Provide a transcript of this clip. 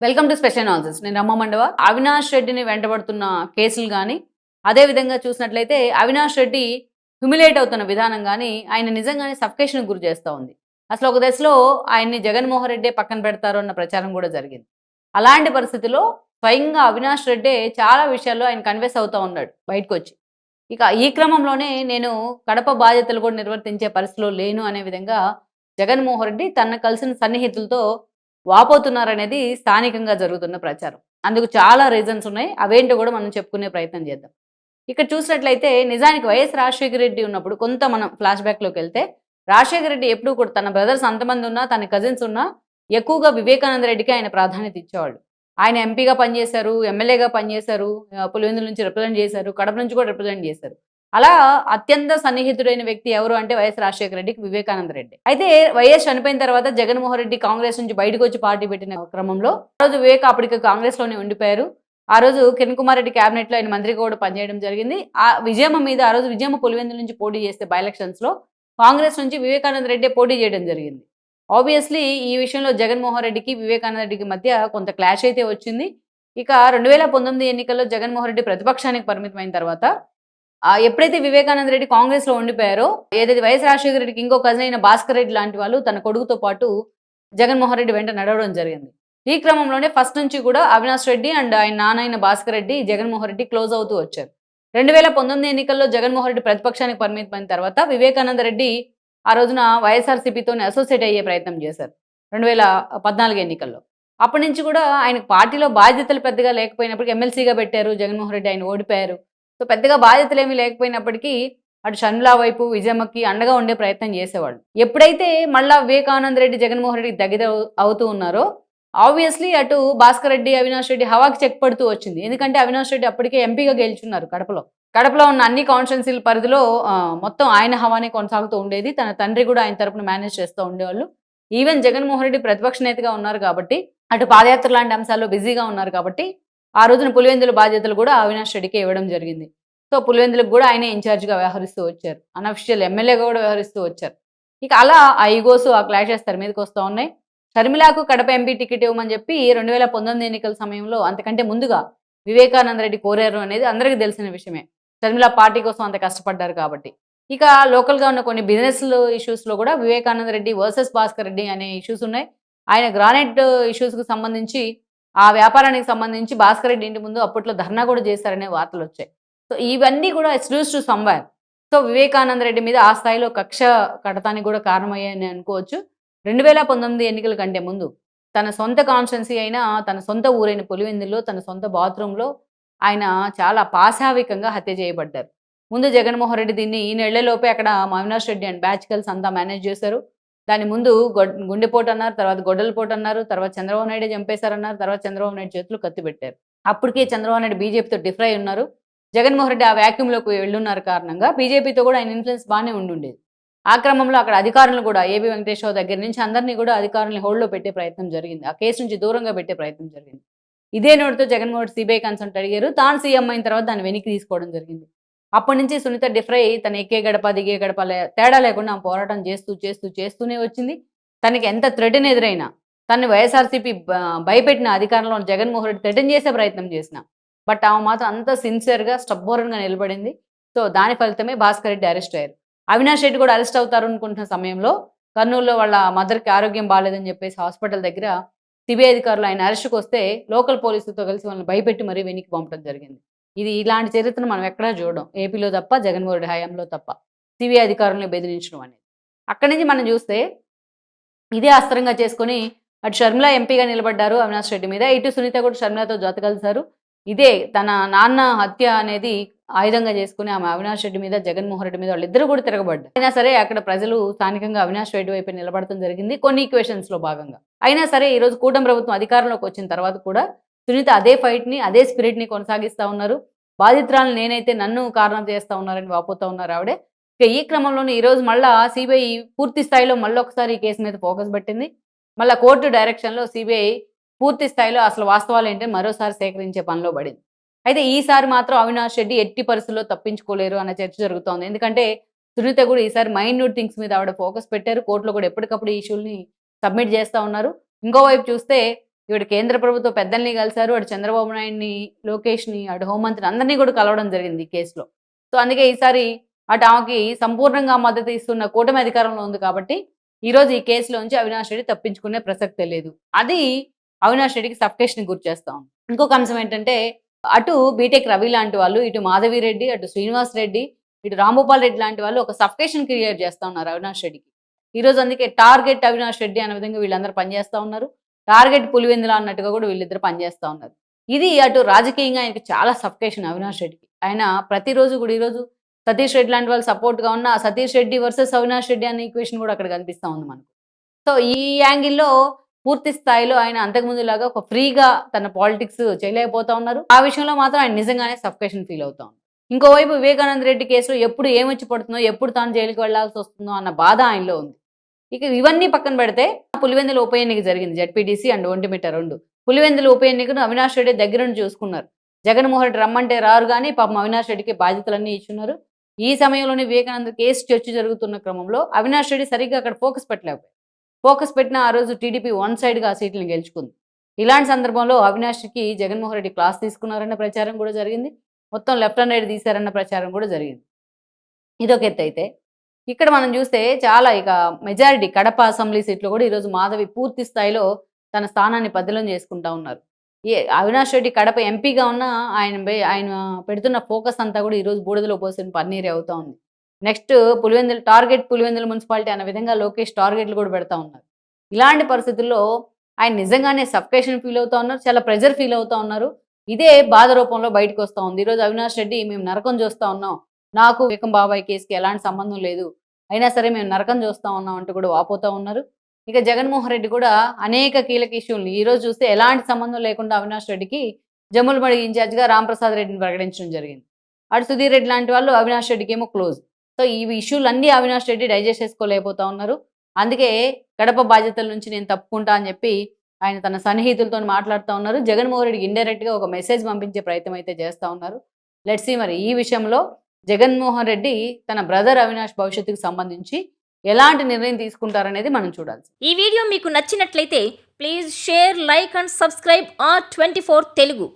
Welcome to special analysis. నేను రమ్మ మండవ. అవినాష్ రెడ్డిని వెంటబడుతున్న కేసులు గానీ, అదే విధంగా చూసినట్లయితే అవినాష్ రెడ్డి హ్యూమిలేట్ అవుతున్న విధానం గానీ, ఆయన నిజంగానే సఫికేషన్‌కి గురి చేస్తా ఉంది. అసలు ఒక దశలో ఆయన్ని జగన్మోహన్ రెడ్డే పక్కన పెడతారు అన్న ప్రచారం గూడా జరిగింది. అలాంటి పరిస్థితిలో స్వయంగా అవినాష్ రెడ్డే చాలా విషయాల్లో ఆయన కన్ఫెస్ అవుతా ఉన్నాడు బయటకొచ్చి. ఇక ఈ క్రమంలోనే నేను కడప బాధ్యతలు కూడా నిర్వర్తించే పరిస్థితిలో లేను అనే విధంగా జగన్మోహన్ రెడ్డి తనను కలిసిన సన్నిహితులతో వాపోతున్నారనేది స్థానికంగా జరుగుతున్న ప్రచారం. అందుకు చాలా రీజన్స్ ఉన్నాయి. అవేంటో కూడా మనం చెప్పుకునే ప్రయత్నం చేద్దాం. ఇక్కడ చూసినట్లయితే నిజానికి వైఎస్ రాజశేఖర రెడ్డి ఉన్నప్పుడు కొంత మనం ఫ్లాష్ బ్యాక్‌లోకెళ్తే రాజశేఖర రెడ్డి ఎప్పుడూ కూడా తన బ్రదర్స్ అంతమంది ఉన్నా, తన కజిన్స్ ఉన్నా ఎక్కువగా వివేకానంద రెడ్డికి ఆయన ప్రాధాన్యత ఇచ్చేవాళ్ళు. ఆయన ఎంపీగా పనిచేశారు, ఎమ్మెల్యేగా పనిచేశారు, పులివెందుల నుంచి రిప్రజెంట్ చేశారు, కడప నుంచి కూడా రిప్రజెంట్ చేశారు. అలా అత్యంత సన్నిహితుడైన వ్యక్తి ఎవరు అంటే వైఎస్ రాజశేఖర రెడ్డికి వివేకానంద రెడ్డి. అయితే వైఎస్ చనిపోయిన తర్వాత జగన్మోహన్ రెడ్డి కాంగ్రెస్ నుంచి బయటకొచ్చి పార్టీ పెట్టిన క్రమంలో ఆ రోజు వివేక్ అప్పటికి కాంగ్రెస్‌లోనే ఉండిపోయారు. ఆ రోజు కిరణ్ కుమార్ రెడ్డి క్యాబినెట్‌లో ఆయన మంత్రిగా కూడా పనిచేయడం జరిగింది. ఆ రోజు విజయమ్మ పులివెందుల నుంచి పోటీ చేస్తే బై ఎలక్షన్స్‌లో కాంగ్రెస్ నుంచి వివేకానంద రెడ్డే పోటీ చేయడం జరిగింది. ఆబ్వియస్లీ ఈ విషయంలో జగన్మోహన్ రెడ్డికి, వివేకానంద రెడ్డికి మధ్య కొంత క్లాష్ అయితే వచ్చింది. ఇక 2019 ఎన్నికల్లో జగన్మోహన్ రెడ్డి ప్రతిపక్షానికి పరిమితమైన తర్వాత ఎప్పుడైతే వివేకానంద రెడ్డి కాంగ్రెస్‌లో ఉండిపోయారో, ఏదైతే వైఎస్ రాజశేఖర రెడ్డికి ఇంకో కజిన్ అయిన భాస్కర్ రెడ్డి లాంటి వాళ్ళు తన కొడుకుతో పాటు జగన్మోహన్ రెడ్డి వెంట నడవడం జరిగింది. ఈ క్రమంలోనే ఫస్ట్ నుంచి కూడా అవినాష్ రెడ్డి అండ్ ఆయన నాన్న అయిన భాస్కర్ రెడ్డి, జగన్మోహన్ రెడ్డి క్లోజ్ అవుతూ వచ్చారు. 2019 ఎన్నికల్లో జగన్మోహన్ రెడ్డి ప్రతిపక్షానికి పరిమితమైన తర్వాత వివేకానంద రెడ్డి ఆ రోజున వైఎస్ఆర్‌సీపీతోని అసోసియేట్ అయ్యే ప్రయత్నం చేశారు. 2014 ఎన్నికల్లో. అప్పటి నుంచి కూడా ఆయనకు పార్టీలో బాధ్యతలు పెద్దగా లేకపోయినప్పటికీ ఎమ్మెల్సీగా పెట్టారు. జగన్మోహన్ రెడ్డి ఆయన ఓడిపోయారు. సో పెద్దగా బాధ్యతలేమీ లేకపోయినప్పటికీ అటు షర్మిల వైపు, విజయమ్మకి అండగా ఉండే ప్రయత్నం చేసేవాళ్ళు. ఎప్పుడైతే మళ్ళా వివేకానంద రెడ్డి జగన్మోహన్ రెడ్డికి దగ్గర అవుతూ ఉన్నారో ఆబ్వియస్లీ అటు భాస్కర్ రెడ్డి, అవినాష్ రెడ్డి హవాకి చెక్ పడుతూ వచ్చింది. ఎందుకంటే అవినాష్ రెడ్డి అప్పటికే ఎంపీగా గెలుచున్నారు కడపలో. కడపలో ఉన్న అన్ని కాన్స్టిట్యున్సీల పరిధిలో మొత్తం ఆయన హవానే కొనసాగుతూ ఉండేది. తన తండ్రి కూడా ఆయన తరపున మేనేజ్ చేస్తూ ఉండేవాళ్ళు. ఈవెన్ జగన్మోహన్ రెడ్డి ప్రతిపక్ష నేతగా ఉన్నారు కాబట్టి, అటు పాదయాత్ర లాంటి అంశాల్లో బిజీగా ఉన్నారు కాబట్టి, ఆ రోజున పులివెందుల బాధ్యతలు కూడా అవినాష్ రెడ్డికే ఇవ్వడం జరిగింది. సో పులివెందులకు కూడా ఆయనే ఇన్ఛార్జ్‌గా వ్యవహరిస్తూ వచ్చారు. అనఫిషియల్ ఎమ్మెల్యేగా కూడా వ్యవహరిస్తూ వచ్చారు. ఇక అలా ఆ ఈగోస్, ఆ క్లాషెస్ తెర మీదకొస్తా ఉన్నాయి. షర్మిలకు కడప ఎంపీ టికెట్ ఇవ్వమని చెప్పి 2019 ఎన్నికల సమయంలో అంతకంటే ముందుగా వివేకానంద రెడ్డి కోరారు అనేది అందరికీ తెలిసిన విషయమే. షర్మిల పార్టీ కోసం అంత కష్టపడ్డారు కాబట్టి. ఇక లోకల్‌గా ఉన్న కొన్ని బిజినెస్‌లు ఇష్యూస్‌లో కూడా వివేకానంద రెడ్డి వర్సెస్ భాస్కర్ రెడ్డి అనే ఇష్యూస్ ఉన్నాయి. ఆయన గ్రానైట్ ఇష్యూస్‌కి సంబంధించి ఆ వ్యాపారానికి సంబంధించి భాస్కర్ రెడ్డి ఇంటి ముందు అప్పట్లో ధర్నా కూడా చేశారనే వార్తలొచ్చాయి. సో ఇవన్నీ కూడా it's dues to somewhere. So Vivekananda Reddy మీద ఆ స్థాయిలో కక్ష కడతానికి కూడా కారణమయ్యాయని అనుకోవచ్చు. 2019 ఎన్నికల కంటే ముందు తన సొంత కాన్స్టిట్యున్సీ అయిన, తన సొంత ఊరైన పులివెందుల్లో, తన సొంత బాత్రూమ్‌లో ఆయన చాలా పాశావికంగా హత్య చేయబడ్డారు. ముందు జగన్మోహన్ రెడ్డి దీన్ని ఈ నెలలోపే అక్కడ Avinash Reddy and batch girls అంతా మేనేజ్ చేశారు. దాని ముందు గుండెపోటు అన్నారు, తర్వాత గొడ్డలిపోటు అన్నారు, తర్వాత చంద్రబాబు నాయుడే చంపేశారన్నారు, తర్వాత చంద్రబాబు నాయుడు చేతిలో కత్తి పెట్టారు. అప్పటికే చంద్రబాబు నాయుడు బీజేపీతో డిఫర్ అయి ఉన్నారు. జగన్మోహన్ రెడ్డి ఆ వాక్యూమ్‌లోకి వెళ్ళున్నారు కారణంగా బీజేపీతో కూడా ఆయన ఇన్‌ఫ్లుయెన్స్ బానే ఉండుండేది. ఆ క్రమంలో అక్కడ అధికారులను కూడా ఏబీ వెంకటేశ్వరరావు దగ్గర నుంచి అందరిని కూడా అధికారుల్ని హోల్డ్‌లో పెట్టే ప్రయత్నం జరిగింది. ఆ కేసు నుంచి దూరంగా పెట్టే ప్రయత్నం జరిగింది. ఇదే నోటితో జగన్మోహన్ రెడ్డి సీబీఐ కన్సల్ట్ అడిగారు. తాను సీఎం అయిన తర్వాత దాన్ని వెనక్కి తీసుకోవడం జరిగింది. అప్పటి నుంచి సునీత డిఫర్ అయ్యి తను ఎక్కే గడప, దిగే గడప తేడా లేకుండా ఆమె పోరాటం చేస్తూనే వచ్చింది. తనకి ఎంత థ్రెటన్ ఎదురైనా, తనని వైఎస్ఆర్‌సీపీ భయపెట్టిన అధికారంలో ఉన్న జగన్మోహన్ రెడ్డి థ్రెటన్ చేసే ప్రయత్నం చేసినా, బట్ ఆమె మాత్రం అంత సిన్సియర్‌గా, స్టబ్బోర్న్‌గా నిలబడింది. సో దాని ఫలితమే భాస్కర్ రెడ్డి అరెస్ట్ అయ్యారు. అవినాష్ రెడ్డి కూడా అరెస్ట్ అవుతారు అనుకుంటున్న సమయంలో కర్నూలులో వాళ్ళ మదర్‌కి ఆరోగ్యం బాలేదని చెప్పేసి హాస్పిటల్ దగ్గర సీబీఐ అధికారులు ఆయన అరెస్ట్‌కొస్తే లోకల్ పోలీసులతో కలిసి వాళ్ళని భయపెట్టి మరీ వెనక్కి పంపడం జరిగింది. ఇలాంటి చరిత్రను మనం ఎక్కడా చూడం. ఏపీలో తప్ప, జగన్మోహన్ రెడ్డి హయాంలో తప్ప. సీబీఐ అధికారులను బెదిరించడం అనేది. అక్కడి నుంచి మనం చూస్తే ఇదే అస్త్రంగా చేసుకొని అటు షర్మిల ఎంపీగా నిలబడ్డారు అవినాష్ రెడ్డి మీద. ఇటు సునీత కూడా షర్మిలతో జత కలిసారు. ఇదే తన నాన్న హత్య అనేది ఆయుధంగా చేసుకుని ఆమె అవినాష్ రెడ్డి మీద, జగన్మోహన్ రెడ్డి మీద వాళ్ళిద్దరూ కూడా తిరగబడ్డారు. అయినా సరే అక్కడ ప్రజలు స్థానికంగా అవినాష్ రెడ్డి వైపే నిలబడటం జరిగింది కొన్ని ఈక్వేషన్స్‌లో భాగంగా. అయినా సరే ఈరోజు కూటమి ప్రభుత్వం అధికారంలోకి వచ్చిన తర్వాత కూడా సునీత అదే ఫైట్‌ని, అదే స్పిరిట్‌ని కొనసాగిస్తా ఉన్నారు. బాధితురాలు నేనైతే నన్ను కారణం చేస్తా ఉన్నారని వాపోతా ఉన్నారు ఆవిడే. ఇక ఈ క్రమంలోనే ఈరోజు మళ్ళా సీబీఐ పూర్తి స్థాయిలో మళ్ళొకసారి ఈ కేసు మీద ఫోకస్ పెట్టింది. మళ్ళా కోర్టు డైరెక్షన్‌లో సీబీఐ పూర్తి స్థాయిలో అసలు వాస్తవాలేంటని మరోసారి సేకరించే పనిలో పడింది. అయితే ఈసారి మాత్రం అవినాష్ రెడ్డి ఎట్టి పరిస్థితుల్లో తప్పించుకోలేరు అన్న చర్చ జరుగుతోంది. ఎందుకంటే సునీత కూడా ఈసారి మైన్యూట్ థింగ్స్ మీద ఆవిడ ఫోకస్ పెట్టారు. కోర్టులో కూడా ఎప్పటికప్పుడు ఈ ఇష్యూల్ని సబ్మిట్ చేస్తా ఉన్నారు. ఇంకోవైపు చూస్తే ఇవిడ కేంద్ర ప్రభుత్వ పెద్దల్ని కలిసారు. అటు చంద్రబాబు నాయుడిని, లోకేష్‌ని, అటు హోంమంత్రిని అందరిని కూడా కలవడం జరిగింది ఈ కేసులో. సో, అందుకే ఈసారి అటు ఆమెకి సంపూర్ణంగా మద్దతు ఇస్తున్న కూటమి అధికారంలో ఉంది కాబట్టి, ఈరోజు ఈ కేసులోంచి అవినాష్ రెడ్డి తప్పించుకునే ప్రసక్తే లేదు. అది అవినాష్ రెడ్డికి సఫ్కేషన్‌కి గురి చేస్తా ఉంది. ఇంకొక అంశం ఏంటంటే, అటు బీటెక్ రవి లాంటి వాళ్ళు, ఇటు మాధవిరెడ్డి, అటు శ్రీనివాస్ రెడ్డి, ఇటు రాంభూపాల్ రెడ్డి లాంటి వాళ్ళు ఒక సఫ్కేషన్ క్రియేట్ చేస్తా ఉన్నారు అవినాష్ రెడ్డికి. ఈరోజు అందుకే టార్గెట్ అవినాష్ రెడ్డి అనే విధంగా వీళ్ళందరూ పనిచేస్తా ఉన్నారు. టార్గెట్ పులివెందుల అన్నట్టుగా కూడా వీళ్ళిద్దరు పనిచేస్తా ఉన్నారు. ఇది అటు రాజకీయంగా ఆయనకి చాలా సఫ్కేషన్ అవినాష్ రెడ్డికి. ఆయన ప్రతిరోజు కూడా ఈరోజు సతీష్ రెడ్డి లాంటి వాళ్ళు సపోర్ట్‌గా ఉన్న సతీష్ రెడ్డి వర్సెస్ అవినాష్ రెడ్డి అనే ఈక్వేషన్ కూడా అక్కడ కనిపిస్తా ఉంది మనకు. సో, ఈ యాంగిల్‌లో పూర్తి స్థాయిలో ఆయన అంతకుముందులాగా ఒక ఫ్రీగా తన పాలిటిక్స్ చేయలేకపోతా ఉన్నారు. ఆ విషయంలో మాత్రం ఆయన నిజంగానే సఫ్కేషన్ ఫీల్ అవుతా ఉన్నారు. ఇంకోవైపు వివేకానంద రెడ్డి కేసులో ఎప్పుడు ఏమొచ్చి పడుతుందో, ఎప్పుడు తాను జైలుకి వెళ్లాల్సి వస్తుందో అన్న బాధ ఆయనలో ఉంది. ఇక ఇవన్నీ పక్కన పెడితే పులివెందుల ఉప ఎన్నిక జరిగింది. ZPTC and Vontimitta 2. పులివెందుల ఉప ఎన్నికను అవినాష్ రెడ్డి దగ్గర నుండి చూసుకున్నారు. జగన్మోహన్ రెడ్డి రమ్మంటే రారు గానీ పాపం అవినాష్ రెడ్డికి బాధ్యతలన్నీ ఇచ్చున్నారు. ఈ సమయంలోనే వివేకానంద కేసు చర్చ జరుగుతున్న క్రమంలో అవినాష్ రెడ్డి సరిగ్గా అక్కడ ఫోకస్ పెట్టలేకపోయారు. ఫోకస్ పెట్టిన ఆ రోజు టీడీపీ వన్ సైడ్‌గా ఆ సీట్లను గెలుచుకుంది. ఇలాంటి సందర్భంలో అవినాష్‌కి జగన్మోహన్ రెడ్డి క్లాస్ తీసుకున్నారన్న ప్రచారం కూడా జరిగింది. మొత్తం లెఫ్ట్ అండ్ రైట్ తీశారన్న ప్రచారం కూడా జరిగింది. ఇదొక ఎత్తైతే, ఇక్కడ మనం చూస్తే చాలా ఇక మెజారిటీ కడప అసెంబ్లీ సీట్‌లో కూడా ఈరోజు మాధవి పూర్తి స్థాయిలో తన స్థానాన్ని పదిలం చేసుకుంటా ఉన్నారు. అవినాష్ రెడ్డి కడప ఎంపీగా ఉన్నా ఆయన పెడుతున్న ఫోకస్ అంతా కూడా ఈరోజు బూడిదలో పోసిన పన్నీరే అవుతా ఉంది. నెక్స్ట్ పులివెందుల మున్సిపాలిటీ అనే విధంగా లోకేష్ టార్గెట్లు కూడా పెడతా ఉన్నారు. ఇలాంటి పరిస్థితుల్లో ఆయన నిజంగానే సఫ్కేషన్ ఫీల్ అవుతా ఉన్నారు. చాలా ప్రెజర్ ఫీల్ అవుతా ఉన్నారు. ఇదే బాధ రూపంలో బయటకు వస్తా ఉంది. ఈరోజు అవినాష్ రెడ్డి మేము నరకం చూస్తా ఉన్నాం. నాకు వివేకం బాబాయ్ కేసుకి ఎలాంటి సంబంధం లేదు. అయినా సరే మేము నరకం చూస్తా ఉన్నాం అంటూ కూడా వాపోతా ఉన్నారు. ఇక జగన్మోహన్ రెడ్డి కూడా అనేక కీలక ఇష్యూల్ని ఈరోజు చూస్తే ఎలాంటి సంబంధం లేకుండా అవినాష్ రెడ్డికి జమ్ములమడి ఇన్ఛార్జ్‌గా రాంప్రసాద్ రెడ్డిని ప్రకటించడం జరిగింది. అటు సుధీర్ రెడ్డి లాంటి వాళ్ళు అవినాష్ రెడ్డికి ఏమో క్లోజ్. సో, ఈ ఇష్యూలన్నీ అవినాష్ రెడ్డి డైజెస్ట్ చేసుకోలేకపోతా ఉన్నారు. అందుకే కడప బాధ్యతల నుంచి నేను తప్పుకుంటా అని చెప్పి ఆయన తన సన్నిహితులతో మాట్లాడుతూ ఉన్నారు. జగన్మోహన్ రెడ్డికి ఇండైరెక్ట్‌గా ఒక మెసేజ్ పంపించే ప్రయత్నం అయితే చేస్తూ ఉన్నారు. లెట్స్ సీ మరి ఈ విషయంలో జగన్మోహన్ రెడ్డి తన బ్రదర్ అవినాష్ భవిష్యత్తుకు సంబంధించి ఎలాంటి నిర్ణయం తీసుకుంటారనేది మనం చూడాలి. ఈ వీడియో మీకు నచ్చినట్లయితే please share, like and subscribe R24 Telugu.